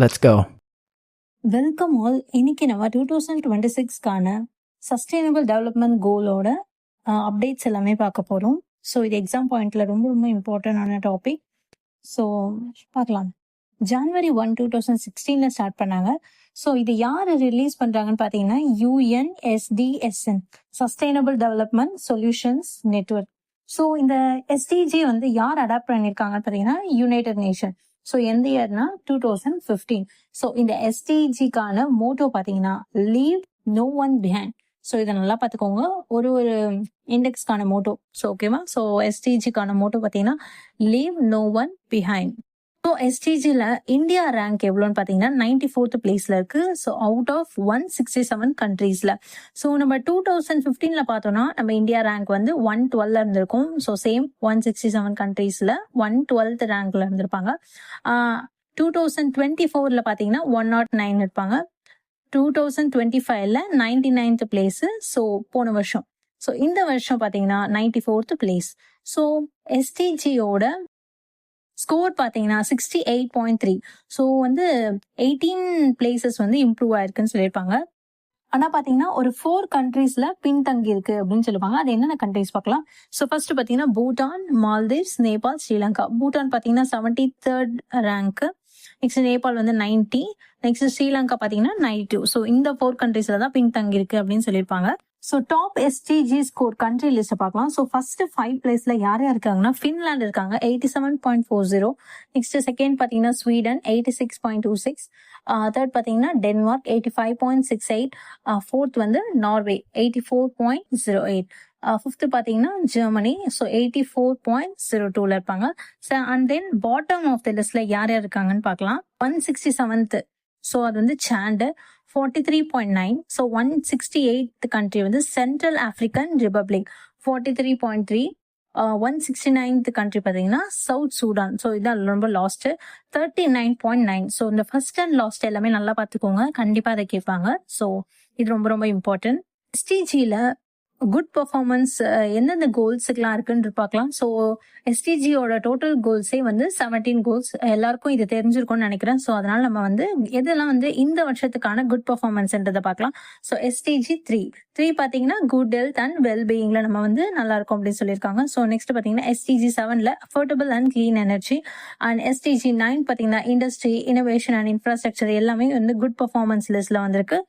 Let's go. Welcome all. இன்னைக்கு நம்ம 2026க்கான sustainable development கோலோட updates எல்லாமே பார்க்க போகிறோம். ஸோ இது எக்ஸாம் பாயிண்ட்ல ரொம்ப ரொம்ப இம்பார்ட்டண்டான டாபிக். ஸோ பார்க்கலாம். ஜனவரி 1, 2016 ஸ்டார்ட் பண்ணாங்க. ஸோ இது யார் ரிலீஸ் பண்றாங்கன்னு பார்த்தீங்கன்னா UNSDSN, sustainable development solutions network. So இந்த எஸ்டிஜி வந்து யார் அடாப்ட் பண்ணியிருக்காங்கன்னு பார்த்தீங்கன்னா யுனைடெட் நேஷன். ஸோ எந்த இயர்னா 2015. ஸோ இந்த எஸ்டிஜிக்கான மோட்டோ பார்த்தீங்கன்னா leave no one behind. So இதை நல்லா பார்த்துக்கோங்க, ஒரு இண்டெக்ஸ்க்கான மோட்டோ. ஸோ ஓகேவா. ஸோ எஸ்டிஜிக்கான மோட்டோ பார்த்தீங்கன்னா leave no one behind. So எஸ்டிஜியில் இந்தியா ரேங்க் எவ்வளோன்னு பார்த்தீங்கன்னா 94th பிளேஸ்ல இருக்கு. ஸோ அவுட் ஆஃப் 167 கண்ட்ரீஸ்ல. ஸோ நம்ம 2015 பார்த்தோம்னா நம்ம இந்தியா ரேங்க் வந்து 112 இருந்திருக்கும். ஸோ சேம் 167 கண்ட்ரீஸ்ல 112th ரேங்க்ல இருந்திருப்பாங்க. 2024 பார்த்தீங்கன்னா 109 இருப்பாங்க. 2025ல 99th பிளேஸ். ஸோ போன வருஷம். ஸோ இந்த வருஷம் பார்த்தீங்கன்னா 94th பிளேஸ். ஸோ எஸ்டிஜியோட ஸ்கோர் பார்த்தீங்கன்னா 68.3. ஸோ வந்து 18 பிளேசஸ் வந்து இம்ப்ரூவ் ஆயிருக்குன்னு சொல்லியிருப்பாங்க. ஆனால் பார்த்தீங்கன்னா ஒரு 4 கண்ட்ரீஸ்ல பின்தங்கி இருக்கு அப்படின்னு சொல்லுவாங்க. அது என்னென்ன கண்ட்ரீஸ் பார்க்கலாம். ஸோ ஃபர்ஸ்ட் பார்த்தீங்கன்னா பூட்டான், மால்தீவ்ஸ், நேபாள், ஸ்ரீலங்கா. பூட்டான் பார்த்தீங்கன்னா 73rd ரேங்க். நெக்ஸ்ட் நேபாள் வந்து 90. நெக்ஸ்ட் ஸ்ரீலங்கா பார்த்தீங்கன்னா 92. ஸோ இந்த 4 கண்ட்ரீஸ்ல தான் பின்தங்கி இருக்கு அப்படின்னு சொல்லியிருப்பாங்க. So top SDG score country list பார்க்கலாம். ஸோ ஃபர்ஸ்ட் 5 பிளேஸ்ல யார் யார் இருக்காங்கன்னா ஃபின்லாண்ட் இருக்காங்க 87.40. நெக்ஸ்ட் செகண்ட் பார்த்தீங்கன்னா ஸ்வீடன் 86.26. தேர்ட் பார்த்தீங்கன்னா டென்மார்க் 85.68. ஃபோர்த் வந்து நார்வே 84.08. ஃபிஃப்த் பார்த்தீங்கன்னா ஜெர்மனி. ஸோ 84.02ல இருப்பாங்க. And then bottom of the லிஸ்ட்ல யார் யார் இருக்காங்கன்னு பார்க்கலாம். 167th. ஸோ அது வந்து சாண்டு 43.9. ஸோ 168th கண்ட்ரி வந்து Central African Republic 43.3. 169th country பார்த்தீங்கன்னா சவுத் சூடான். ஸோ இதான் ரொம்ப லாஸ்ட் 39.9. ஸோ இந்த ஃபர்ஸ்ட் அண்ட் லாஸ்ட் எல்லாமே நல்லா பார்த்துக்கோங்க, கண்டிப்பா அதை கேட்பாங்க. ஸோ இது ரொம்ப ரொம்ப இம்பார்ட்டன்ட். எஸ்டிஜியில் குட் பர்ஃபார்மன்ஸ் எந்தெந்த கோல்ஸுக்கெல்லாம் இருக்குன்னு பார்க்கலாம். ஸோ எஸ்டிஜியோட டோட்டல் கோல்ஸே வந்து 17 கோல்ஸ். எல்லாருக்கும் இது தெரிஞ்சிருக்கும்னு நினைக்கிறேன். ஸோ அதனால நம்ம வந்து எதெல்லாம் வந்து இந்த வருஷத்துக்கான குட் பர்ஃபார்மன்ஸ்ன்றதை பார்க்கலாம். ஸோ எஸ்டிஜி 3 பார்த்தீங்கன்னா குட் ஹெல்த் அண்ட் வெல்பீயிங்ல நம்ம வந்து நல்லா இருக்கும் அப்படின்னு சொல்லியிருக்காங்க. ஸோ நெக்ஸ்ட் பார்த்தீங்கன்னா எஸ்டிஜி 7ல affordable and clean energy. And SDG 9 பார்த்தீங்கன்னா இண்டஸ்ட்ரி, இனோவேஷன் அண்ட் இன்ஃப்ராஸ்ட்ரக்சர் எல்லாமே வந்து குட் பர்ஃபார்மன்ஸ் லிஸ்ட்ல வந்திருக்கு.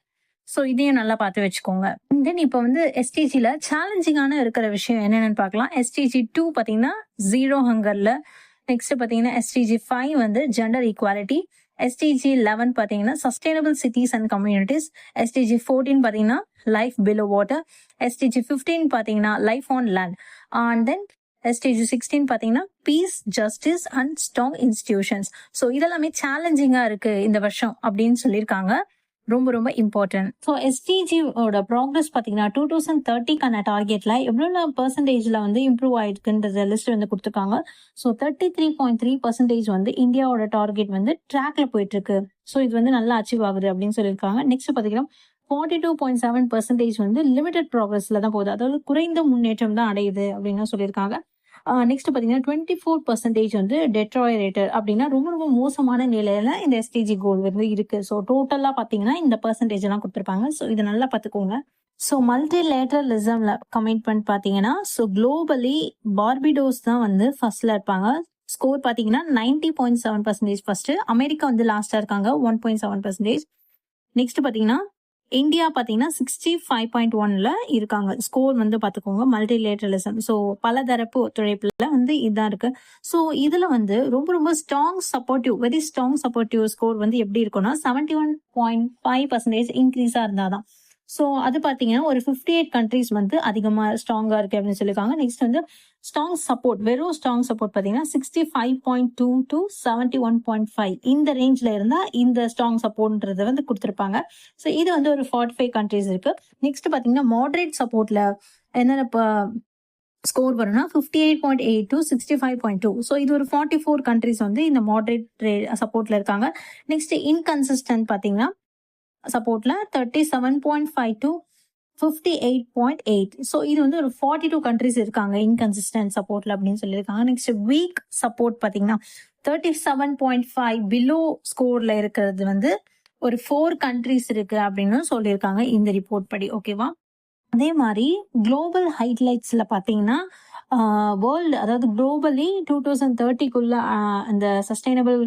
ஸோ இதையும் நல்லா பார்த்து வச்சுக்கோங்க. தென் இப்போ வந்து எஸ்டிஜியில் சேலஞ்சிங்கான இருக்கிற விஷயம் என்னென்னு பார்க்கலாம். எஸ்டிஜி 2 பார்த்தீங்கன்னா ஜீரோ ஹங்கர்ல. நெக்ஸ்ட் பார்த்தீங்கன்னா எஸ்டிஜி 5 வந்து ஜெண்டர் ஈக்குவாலிட்டி. எஸ்டிஜி 11 பார்த்தீங்கன்னா sustainable cities and communities. SDG 14 பார்த்தீங்கன்னா லைஃப் பிலோ வாட்டர். எஸ்டிஜி 15 பார்த்தீங்கன்னா life on land. And then SDG 16 பார்த்தீங்கன்னா peace, justice and strong institutions. So இதெல்லாமே சேலஞ்சிங்காக இருக்கு இந்த வருஷம் அப்படின்னு சொல்லியிருக்காங்க. ரொம்ப ரொம்ப இம்பார்ட்டன்ட். ஸோ எஸ்டிஜியோட ப்ராக்ரஸ் பார்த்தீங்கன்னா 2030க்கான டார்கெட்ல எவ்வளோ பெர்சன்டேஜ்ல வந்து இம்ப்ரூவ் ஆயிருக்குன்ற லிஸ்ட் வந்து கொடுத்துருக்காங்க. ஸோ 33.3% வந்து இந்தியாவோட டார்கெட் வந்து ட்ராக்ல போயிட்டு இருக்கு. ஸோ இது வந்து நல்லா அச்சீவ் ஆகுது அப்படின்னு சொல்லியிருக்காங்க. நெக்ஸ்ட் பார்த்தீங்கன்னா 42.7% வந்து லிமிடெட் ப்ராக்ரஸ்ல தான் போகுது, அதாவது குறைந்த முன்னேற்றம் தான் அடையுது அப்படின்னு சொல்லியிருக்காங்க. நெக்ஸ்ட் பார்த்தீங்கன்னா 24% வந்து டெட்ராயரேட்டர் அப்படின்னா ரொம்ப ரொம்ப மோசமான நிலையில இந்த எஸ்டிஜி கோல் வந்து இருக்கு. ஸோ டோட்டலா பார்த்தீங்கன்னா இந்த பெர்சன்டேஜ் எல்லாம் கொடுத்துருப்பாங்க. ஸோ இதை நல்லா பார்த்துக்கோங்க. ஸோ மல்டிலேட்டரலிசம்ல கமிட்மெண்ட் பார்த்தீங்கன்னா ஸோ குளோபலி பார்பிடோஸ் தான் வந்து ஃபர்ஸ்ட்ல இருப்பாங்க. ஸ்கோர் பார்த்தீங்கன்னா 90.7% ஃபர்ஸ்ட். அமெரிக்கா வந்து லாஸ்டா இருக்காங்க 1.7%. நெக்ஸ்ட் பார்த்தீங்கன்னா இந்தியா பார்த்தீங்கன்னா 65.1ல இருக்காங்க. ஸ்கோர் வந்து பார்த்துக்கோங்க மல்டிலேட்டரலிசம். ஸோ பலதரப்பு ஒத்துழைப்புல வந்து இதான் இருக்கு. ஸோ இதுல வந்து ரொம்ப ரொம்ப strong supportive, very strong supportive score வந்து எப்படி இருக்கும்னா 71.5% இன்க்ரீஸா இருந்தாதான். ஸோ அது பார்த்தீங்கன்னா ஒரு 58 கண்ட்ரீஸ் வந்து அதிகமாக ஸ்ட்ராங்கா இருக்கு அப்படின்னு சொல்லியிருக்காங்க. நெக்ஸ்ட் வந்து ஸ்ட்ராங் சப்போர்ட், வெறும் ஸ்ட்ராங் சப்போர்ட் பார்த்தீங்கன்னா 65.2 to 71.5 இந்த ரேஞ்ச்ல இருந்தா இந்த ஸ்ட்ராங் சப்போர்ட்ன்றத வந்து கொடுத்துருப்பாங்க. ஸோ இது வந்து ஒரு 45 கண்ட்ரீஸ் இருக்கு. நெக்ஸ்ட் பார்த்தீங்கன்னா மாடரேட் சப்போர்ட்ல என்னென்ன ஸ்கோர் வரும்னா 58.8 to 65.2. ஸோ இது ஒரு 44 கண்ட்ரீஸ் வந்து இந்த மாடரேட் சப்போர்ட்ல இருக்காங்க. நெக்ஸ்ட் இன்கன்சிஸ்டன்ட் பார்த்தீங்கன்னா சப்போர்ட்ல 37.5 to 58.8. ஸோ இது வந்து ஒரு 42 கண்ட்ரிஸ் இருக்காங்க இன்கன்சிஸ்டன்ட் சப்போர்ட்ல அப்படின்னு சொல்லியிருக்காங்க. நெக்ஸ்ட் வீக் சப்போர்ட் பார்த்தீங்கன்னா 37.5 பிலோ ஸ்கோர்ல இருக்கிறது வந்து ஒரு 4 கண்ட்ரிஸ் இருக்கு அப்படின்னு சொல்லியிருக்காங்க இந்த ரிப்போர்ட் படி. ஓகேவா? அதே மாதிரி குளோபல் ஹைலைட்ஸ்ல பாத்தீங்கன்னா வேர்ல்டு, அதாவது குளோபலி 2030க்குள்ள இந்த சஸ்டைனபிள்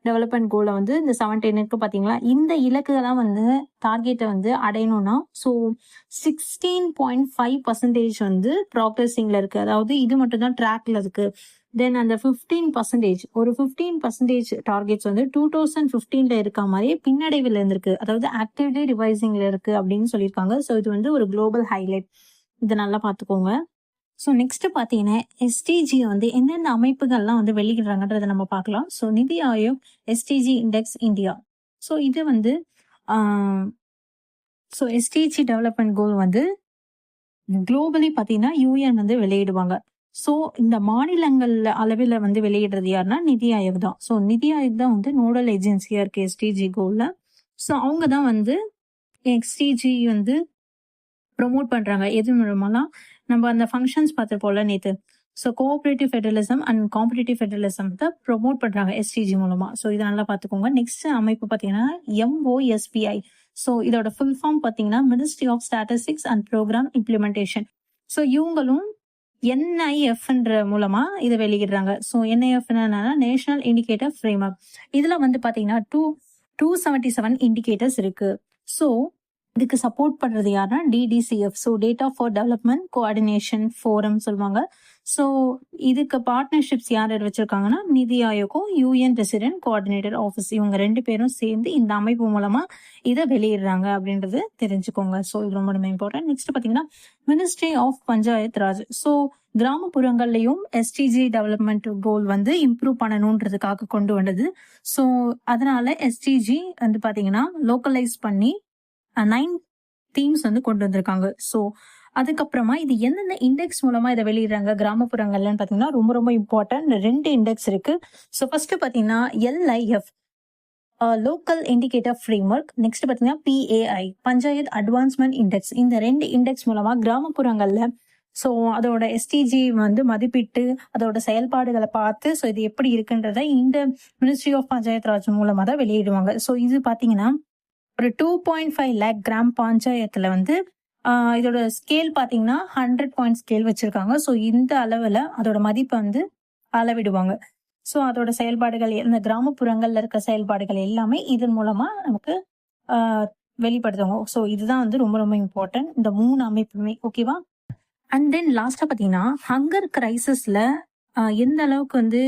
டெவலப்மெண்ட் கோலை வந்து இந்த 17 இருக்கு பாத்தீங்களா, இந்த இலக்குகள்லாம் வந்து டார்கெட்டை வந்து அடையணும்னா ஸோ 16.5% வந்து ப்ராக்ரஸிங்ல இருக்கு. அதாவது இது மட்டும் தான் ட்ராக்ல இருக்கு. தென் அந்த 15% ஒரு 15% டார்கெட்ஸ் வந்து 2015ல இருக்க மாதிரியே பின்னடைவில் இருந்திருக்கு. அதாவது ஆக்டிவ்லி ரிவைசிங்ல இருக்கு அப்படின்னு சொல்லியிருக்காங்க. ஸோ இது வந்து ஒரு குளோபல் ஹைலைட். இதை நல்லா பார்த்துக்கோங்க. ஸோ நெக்ஸ்ட் பார்த்தீங்கன்னா எஸ்டிஜி வந்து எந்தெந்த அமைப்புகள்லாம் வந்து வெளியிடுறாங்கன்றதை நம்ம பார்க்கலாம். ஸோ நிதி Aayog SDG index India. So இது வந்து ஸோ எஸ்டிஜி டெவலப்மெண்ட் கோல் வந்து குளோபலி பார்த்தீங்கன்னா யூஎன் வந்து வெளியிடுவாங்க. ஸோ இந்த மாநிலங்கள் அளவில் வந்து வெளியிடுறது யாருன்னா நிதி ஆயோக் தான். ஸோ நிதி ஆயோக் தான் வந்து நோடல் ஏஜென்சியா இருக்கு எஸ்டிஜி கோல்ல. ஸோ அவங்க தான் வந்து எஸ்டிஜி வந்து ப்ரொமோட் பண்றாங்க. எது மூலமாலாம் நம்ம அந்த ஃபங்க்ஷன்ஸ் பார்த்துருப்போம்ல நேத்து. So cooperative federalism and competitive federalism தான் ப்ரொமோட் பண்றாங்க எஸ்டிஜி மூலமா. ஸோ இதை நல்லா பார்த்துக்கோங்க. நெக்ஸ்ட் அமைப்பு பார்த்தீங்கன்னா MOSPI. ஸோ இதோட ஃபுல் ஃபார்ம் பார்த்தீங்கன்னா ministry of statistics and programme implementation. So இவங்களும் NIFன்ற மூலமா இதை வெளியிடுறாங்க. So NIF national indicator framework. இதுல வந்து பாத்தீங்கன்னா 277 இண்டிகேட்டர்ஸ் இருக்கு. ஸோ இதுக்கு சப்போர்ட் பண்றது யாருன்னா DDCF. So data for development coordination forum சொல்லுவாங்க. ஸோ இதுக்கு பார்ட்னர்ஷிப்ஸ் யார் வச்சிருக்காங்கன்னா நிதி ஆயோக்கும் UN ரெசிடென்ட் கோஆர்டினேட்டர் ஆஃபீஸ், இவங்க 2 பேரும் சேர்ந்து இந்த அமைப்பு மூலமா இதை வெளியிடுறாங்க அப்படின்றது தெரிஞ்சுக்கோங்க. ஸோ இது ரொம்ப ரொம்ப இம்பார்ட்டன்ட். நெக்ஸ்ட் பாத்தீங்கன்னா ministry of Panchayat Raj. So கிராமப்புறங்கள்லயும் SDG டெவலப்மெண்ட் கோல் வந்து இம்ப்ரூவ் பண்ணணும்ன்றதுக்காக கொண்டு வந்தது. ஸோ அதனால SDG வந்து பாத்தீங்கன்னா லோக்கலைஸ் பண்ணி 9 தீம்ஸ் வந்து கொண்டு வந்திருக்காங்க. ஸோ அதுக்கப்புறமா இது எந்தெந்த இண்டெக்ஸ் மூலமா இதை வெளியிடுறாங்க கிராமப்புறங்கள்லன்னு பாத்தீங்கன்னா ரொம்ப ரொம்ப இம்பார்ட்டன்ட் 2 இண்டெக்ஸ் இருக்கு. ஸோ ஃபர்ஸ்ட் பாத்தீங்கன்னா LIF local indicator framework. Next பாத்தீங்கன்னா PAI பஞ்சாயத் அட்வான்ஸ்மெண்ட் இண்டெக்ஸ். இந்த 2 இண்டெக்ஸ் மூலமா கிராமப்புறங்கள்ல ஸோ அதோட SDG வந்து மதிப்பிட்டு அதோட செயல்பாடுகளை பார்த்து ஸோ இது எப்படி இருக்குன்றத இந்த மினிஸ்ட்ரி ஆஃப் பஞ்சாயத் ராஜ் மூலமா தான் வெளியிடுவாங்க. ஸோ இது பாத்தீங்கன்னா ஒரு 2.5 lakh கிராம் பஞ்சாயத்துல வந்து இதோட ஸ்கேல் பாத்தீங்கன்னா 100 பாயிண்ட் ஸ்கேல் வச்சிருக்காங்க. ஸோ இந்த அளவுல அதோட மதிப்பை வந்து அளவிடுவாங்க. ஸோ அதோட செயல்பாடுகள் இந்த கிராமப்புறங்கள்ல இருக்க செயல்பாடுகள் எல்லாமே இதன் மூலமா நமக்கு வெளிப்படுத்துவாங்க. ஸோ இதுதான் வந்து ரொம்ப ரொம்ப இம்பார்ட்டன்ட் இந்த 3 அமைப்புமே. ஓகேவா? அண்ட் தென் லாஸ்டா பாத்தீங்கன்னா ஹங்கர் கிரைசிஸ்ல எந்த அளவுக்கு வந்து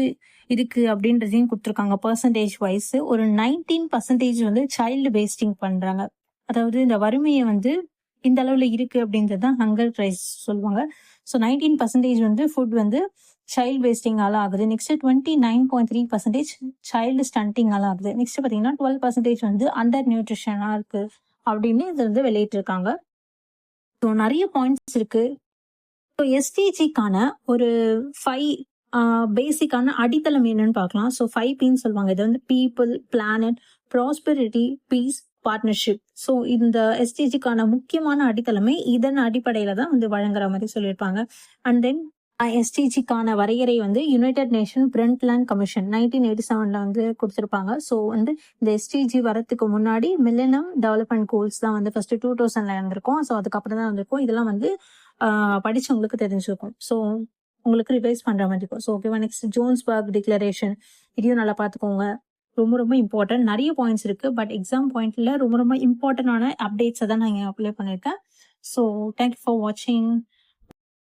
இருக்கு அப்படின்றதையும் கொடுத்துருக்காங்க. பர்சன்டேஜ் வைஸ் ஒரு 19% வந்து சைல்டு வேஸ்டிங் பண்றாங்க. அதாவது இந்த வறுமையை வந்து இந்த அளவுல இருக்கு அப்படின்றது தான் ஹங்கர் கிரைசிஸ் சொல்லுவாங்க. ஸோ 19% வந்து ஃபுட் வந்து சைல்டு வேஸ்டிங்கால ஆகுது. நெக்ஸ்ட் 29.3% சைல்டு ஸ்டண்டிங்கால ஆகுது. நெக்ஸ்ட் பாத்தீங்கன்னா 12% வந்து அண்டர் நியூட்ரிஷனா இருக்கு அப்படின்னு இது வந்து வெளியிட்டிருக்காங்க. ஸோ நிறைய பாயிண்ட்ஸ் இருக்கு. ஸோ SDGக்கான ஒரு 5 பேசிக்கான அடித்தளம் என்னன்னு பார்க்கலாம். ஸோ 5 Pன்னு சொல்லுவாங்க. இது வந்து people, planet, prosperity, peace, partnership. So இந்த SDGக்கான முக்கியமான அடித்தளமே இதன் அடிப்படையில தான் வந்து வழங்குற மாதிரி சொல்லியிருப்பாங்க. அண்ட் தென் SDGக்கான வரையறை வந்து யுனைடெட் நேஷன் பிரண்ட்லேண்ட் கமிஷன் 1987ல வந்து கொடுத்திருப்பாங்க. ஸோ வந்து இந்த SDG வரத்துக்கு முன்னாடி மில்லேனியம் டெவலப்மெண்ட் கோல்ஸ் தான் வந்து ஃபர்ஸ்ட் 2000ல இருந்திருக்கும். ஸோ அதுக்கப்புறம் தான் வந்திருக்கும். இதெல்லாம் வந்து படிச்சவங்களுக்கு தெரிஞ்சிருக்கும். ஸோ உங்களுக்கு ரிவைஸ் பண்ற மாதிரி இருக்கும். ஸோ ஓகேவா? நெக்ஸ்ட் ஜோன்ஸ்பர்க் டிக்ளரேஷன், இதையும் நல்லா பார்த்துக்கோங்க. ரொம்ப ரொம்ப இம்பார்ட்டன்ட். நிறைய பாயிண்ட்ஸ் இருக்கு. பட் எக்ஸாம் பாயிண்ட்ல ரொம்ப ரொம்ப இம்பார்ட்டன்டான அப்டேட்ஸை தான் நான் அப்ளை பண்ணியிருக்கேன். ஸோ தேங்க்யூ ஃபார் வாட்சிங்.